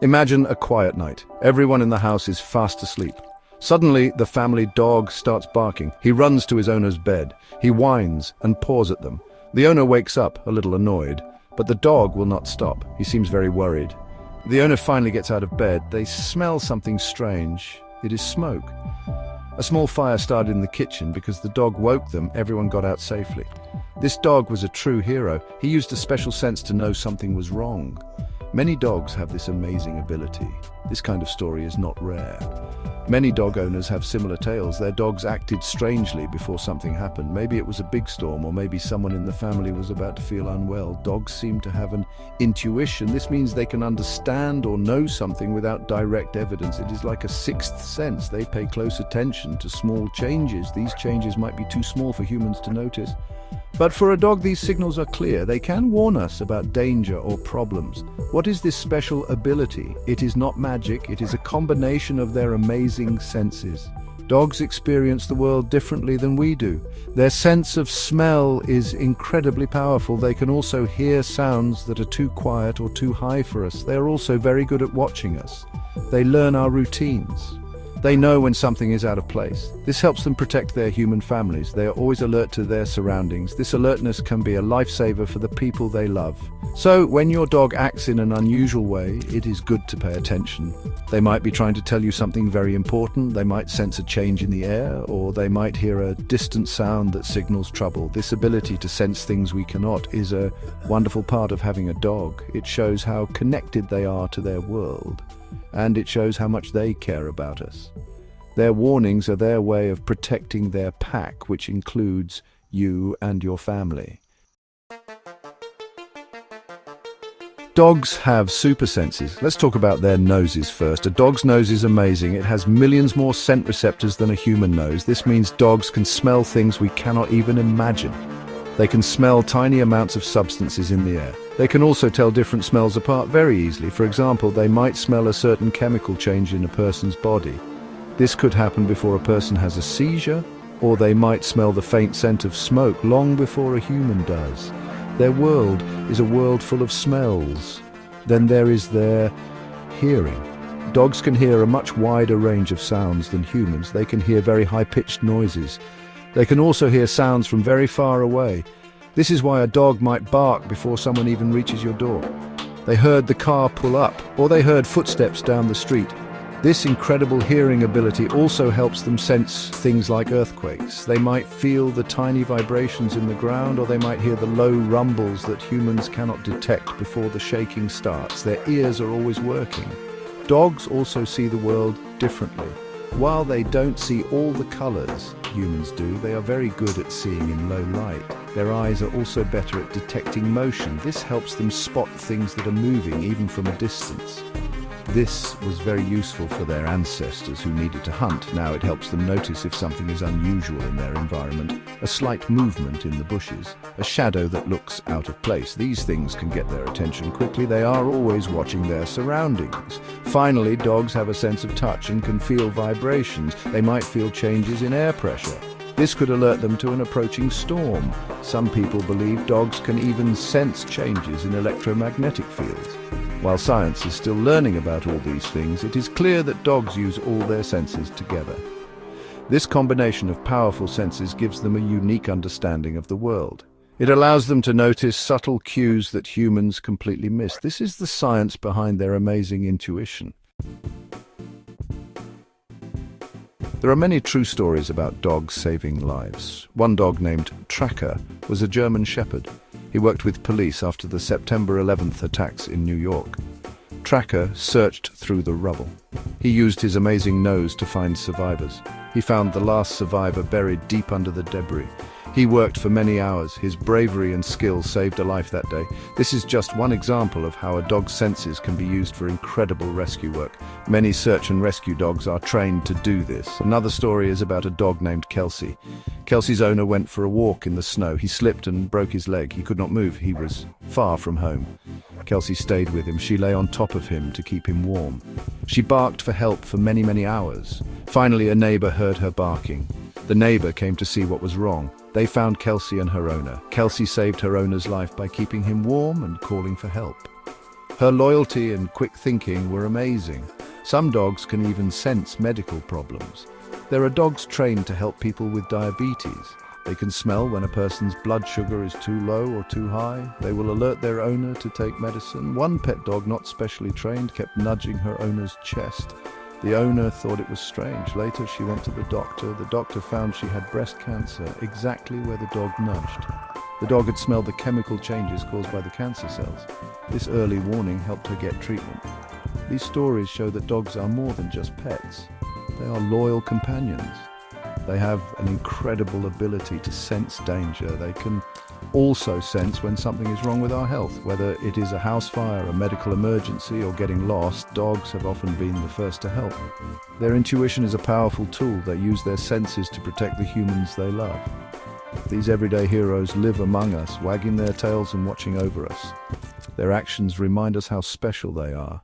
Imagine a quiet night. Everyone in the house is fast asleep. Suddenly, the family dog starts barking. He runs to his owner's bed. He whines and paws at them. The owner wakes up, a little annoyed, but the dog will not stop. He seems very worried. The owner finally gets out of bed. They smell something strange. It is smoke. A small fire started in the kitchen. Because the dog woke them, everyone got out safely. This dog was a true hero. He used a special sense to know something was wrong. Many dogs have this amazing ability. This kind of story is not rare. Many dog owners have similar tales. Their dogs acted strangely before something happened. Maybe it was a big storm, or maybe someone in the family was about to feel unwell. Dogs seem to have an intuition. This means they can understand or know something without direct evidence. It is like a sixth sense. They pay close attention to small changes. These changes might be too small for humans to notice. But for a dog, these signals are clear. They can warn us about danger or problems. What is this special ability? It is not magic. It is a combination of their amazing senses. Dogs experience the world differently than we do. Their sense of smell is incredibly powerful. They can also hear sounds that are too quiet or too high for us. They are also very good at watching us. They learn our routines. They know when something is out of place. This helps them protect their human families. They are always alert to their surroundings. This alertness can be a lifesaver for the people they love. So, when your dog acts in an unusual way, it is good to pay attention. They might be trying to tell you something very important. They might sense a change in the air, or they might hear a distant sound that signals trouble. This ability to sense things we cannot is a wonderful part of having a dog. It shows how connected they are to their world, and it shows how much they care about us. Their warnings are their way of protecting their pack, which includes you and your family. Dogs have super senses. Let's talk about their noses first. A dog's nose is amazing. It has millions more scent receptors than a human nose. This means dogs can smell things we cannot even imagine. They can smell tiny amounts of substances in the air. They can also tell different smells apart very easily. For example, they might smell a certain chemical change in a person's body. This could happen before a person has a seizure, or they might smell the faint scent of smoke long before a human does. Their world is a world full of smells. Then there is their hearing. Dogs can hear a much wider range of sounds than humans. They can hear very high-pitched noises. They can also hear sounds from very far away. This is why a dog might bark before someone even reaches your door. They heard the car pull up, or they heard footsteps down the street. This incredible hearing ability also helps them sense things like earthquakes. They might feel the tiny vibrations in the ground, or they might hear the low rumbles that humans cannot detect before the shaking starts. Their ears are always working. Dogs also see the world differently. While they don't see all the colors humans do, they are very good at seeing in low light. Their eyes are also better at detecting motion. This helps them spot things that are moving even from a distance. This was very useful for their ancestors who needed to hunt. Now it helps them notice if something is unusual in their environment, a slight movement in the bushes, a shadow that looks out of place. These things can get their attention quickly. They are always watching their surroundings. Finally, dogs have a sense of touch and can feel vibrations. They might feel changes in air pressure. This could alert them to an approaching storm. Some people believe dogs can even sense changes in electromagnetic fields. While science is still learning about all these things, it is clear that dogs use all their senses together. This combination of powerful senses gives them a unique understanding of the world. It allows them to notice subtle cues that humans completely miss. This is the science behind their amazing intuition. There are many true stories about dogs saving lives. One dog named Tracker was a German shepherd. He worked with police after the September 11th attacks in New York. Tracker searched through the rubble. He used his amazing nose to find survivors. He found the last survivor buried deep under the debris. He worked for many hours. His bravery and skill saved a life that day. This is just one example of how a dog's senses can be used for incredible rescue work. Many search and rescue dogs are trained to do this. Another story is about a dog named Kelsey. Kelsey's owner went for a walk in the snow. He slipped and broke his leg. He could not move. He was far from home. Kelsey stayed with him. She lay on top of him to keep him warm. She barked for help for many, many hours. Finally, a neighbor heard her barking. The neighbor came to see what was wrong. They found Kelsey and her owner. Kelsey saved her owner's life by keeping him warm and calling for help. Her loyalty and quick thinking were amazing. Some dogs can even sense medical problems. There are dogs trained to help people with diabetes. They can smell when a person's blood sugar is too low or too high. They will alert their owner to take medicine. One pet dog, not specially trained, kept nudging her owner's chest. The owner thought it was strange. Later, she went to the doctor. The doctor found she had breast cancer, exactly where the dog nudged. The dog had smelled the chemical changes caused by the cancer cells. This early warning helped her get treatment. These stories show that dogs are more than just pets. They are loyal companions. They have an incredible ability to sense danger. They can also sense when something is wrong with our health. Whether it is a house fire, a medical emergency, or getting lost, dogs have often been the first to help. Their intuition is a powerful tool. They use their senses to protect the humans they love. These everyday heroes live among us, wagging their tails and watching over us. Their actions remind us how special they are.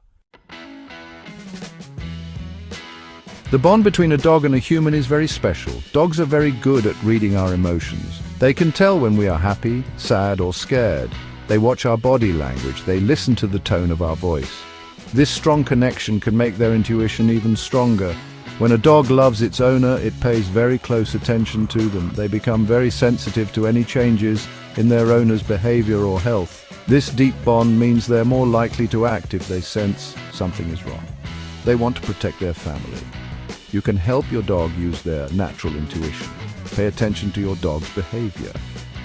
The bond between a dog and a human is very special. Dogs are very good at reading our emotions. They can tell when we are happy, sad, or scared. They watch our body language. They listen to the tone of our voice. This strong connection can make their intuition even stronger. When a dog loves its owner, it pays very close attention to them. They become very sensitive to any changes in their owner's behavior or health. This deep bond means they're more likely to act if they sense something is wrong. They want to protect their family. You can help your dog use their natural intuition. Pay attention to your dog's behavior.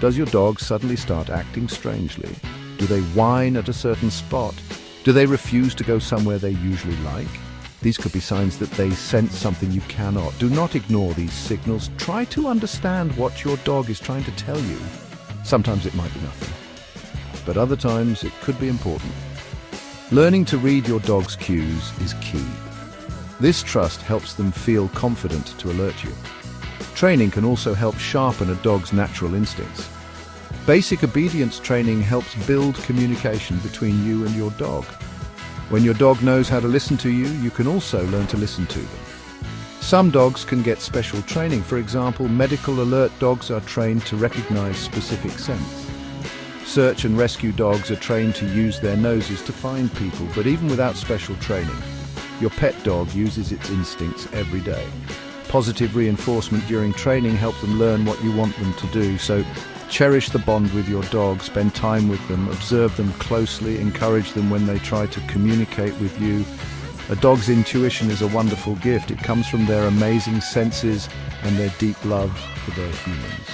Does your dog suddenly start acting strangely? Do they whine at a certain spot? Do they refuse to go somewhere they usually like? These could be signs that they sense something you cannot. Do not ignore these signals. Try to understand what your dog is trying to tell you. Sometimes it might be nothing, but other times it could be important. Learning to read your dog's cues is key. This trust helps them feel confident to alert you. Training can also help sharpen a dog's natural instincts. Basic obedience training helps build communication between you and your dog. When your dog knows how to listen to you, you can also learn to listen to them. Some dogs can get special training. For example, medical alert dogs are trained to recognize specific scents. Search and rescue dogs are trained to use their noses to find people, but even without special training, your pet dog uses its instincts every day. Positive reinforcement during training helps them learn what you want them to do, so cherish the bond with your dog, spend time with them, observe them closely, encourage them when they try to communicate with you. A dog's intuition is a wonderful gift. It comes from their amazing senses and their deep love for their humans.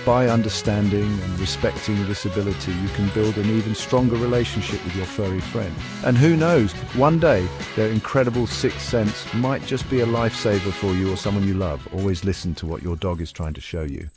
By understanding and respecting this ability, you can build an even stronger relationship with your furry friend. And who knows, one day, their incredible sixth sense might just be a lifesaver for you or someone you love. Always listen to what your dog is trying to show you.